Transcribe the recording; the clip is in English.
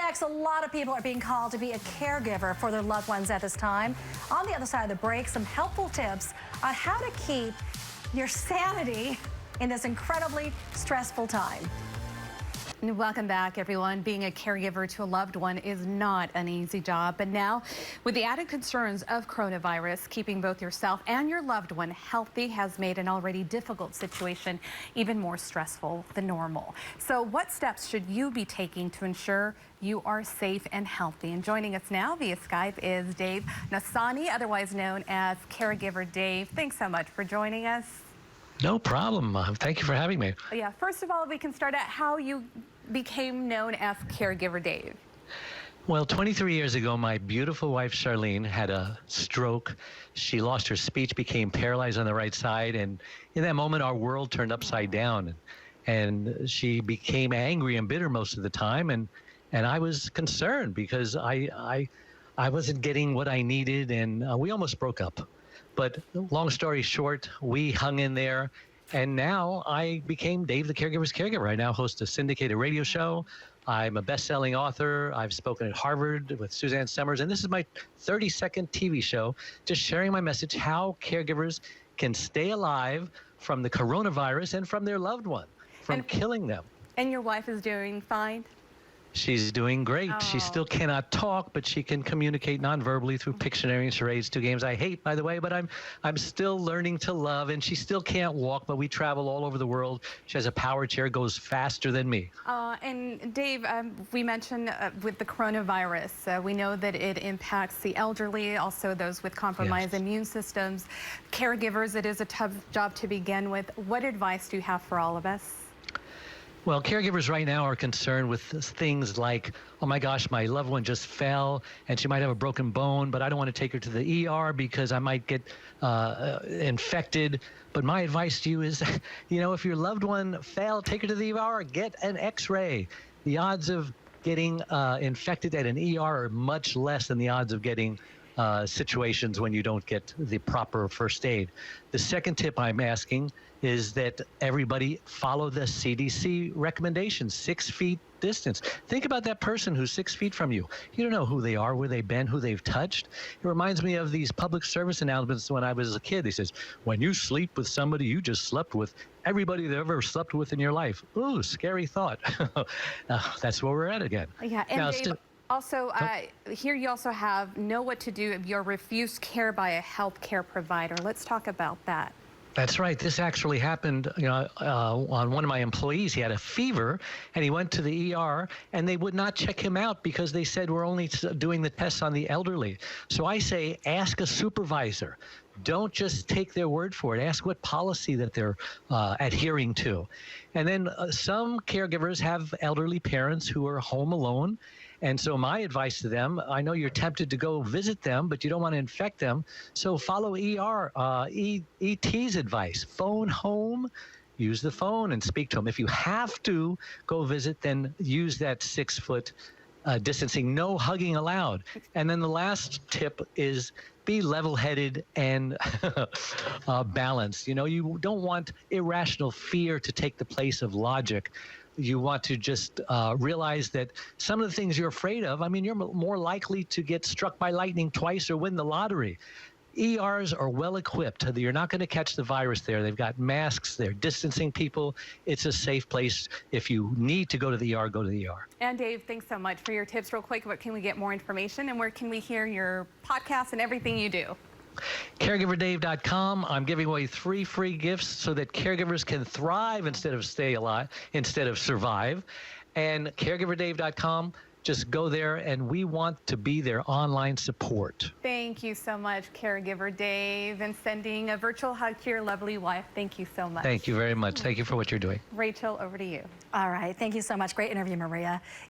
next, a lot of people are being called to be a caregiver for their loved ones at this time. On the other side of the break, some helpful tips on how to keep your sanity in this incredibly stressful time. Welcome back, everyone. Being a caregiver to a loved one is not an easy job, but now with the added concerns of coronavirus, keeping both yourself and your loved one healthy has made an already difficult situation even more stressful than normal. So what steps should you be taking to ensure you are safe and healthy? And joining us now via Skype is Dave Nassaney, otherwise known as Caregiver Dave. Thanks so much for joining us. No problem. Thank you for having me. Yeah, first of all, we can start out how you became known as Caregiver Dave. Well, 23 years ago, my beautiful wife, Charlene, had a stroke. She lost her speech, became paralyzed on the right side, and in that moment, our world turned upside down. And she became angry and bitter most of the time, and I was concerned because I wasn't getting what I needed, and we almost broke up. But long story short, we hung in there, and now I became Dave the Caregiver's caregiver. I now host a syndicated radio show. I'm a best-selling author. I've spoken at Harvard with Suzanne Summers, and this is my 30-second TV show, just sharing my message, how caregivers can stay alive from the coronavirus and from their loved one, from killing them. And your wife is doing fine? She's doing great. Oh. She still cannot talk, but she can communicate non-verbally through Pictionary and charades, two games I hate, by the way, but I'm still learning to love, and she still can't walk, but we travel all over the world. She has a power chair, goes faster than me. And Dave, we mentioned with the coronavirus, we know that it impacts the elderly, also those with compromised immune systems. Caregivers, it is a tough job to begin with. What advice do you have for all of us? Well, caregivers right now are concerned with things like, oh my gosh, my loved one just fell and she might have a broken bone, but I don't want to take her to the ER because I might get infected. But my advice to you is, if your loved one fell, take her to the ER, get an X-ray. The odds of getting infected at an ER are much less than the odds of getting situations when you don't get the proper first aid. The second tip I'm asking is that everybody follow the CDC recommendations, 6 feet distance. Think about that person who's 6 feet from you. You don't know who they are, where they've been, who they've touched. It reminds me of these public service announcements when I was a kid. They says, when you sleep with somebody, you just slept with everybody you've ever slept with in your life. Ooh, scary thought. That's where we're at again. Yeah, and now, Dave, also, here you also have know what to do if you're refused care by a healthcare provider. Let's talk about that. That's right. This actually happened on one of my employees. He had a fever, and he went to the ER, and they would not check him out because they said we're only doing the tests on the elderly. So I say ask a supervisor. Don't just take their word for it. Ask what policy that they're adhering to. And then some caregivers have elderly parents who are home alone. And so my advice to them, I know you're tempted to go visit them, but you don't want to infect them. So follow ET's advice. Phone home, use the phone and speak to them. If you have to go visit, then use that 6 foot distancing, no hugging allowed. And then the last tip is be level-headed and balanced. You don't want irrational fear to take the place of logic. You want to just realize that some of the things you're afraid of, you're more likely to get struck by lightning twice or win the lottery. ERs are well equipped. You're not going to catch the virus there. They've got masks. They're distancing people. It's a safe place. If you need to go to the ER, go to the ER. And Dave, thanks so much for your tips. Real quick, what can we get more information and where can we hear your podcast and everything you do? Caregiverdave.com. I'm giving away 3 free gifts so that caregivers can thrive instead of stay alive, instead of survive. And caregiverdave.com. Just go there, and we want to be their online support. Thank you so much, Caregiver Dave, and sending a virtual hug to your lovely wife. Thank you so much. Thank you very much. Thank you for what you're doing. Rachel, over to you. All right. Thank you so much. Great interview, Maria.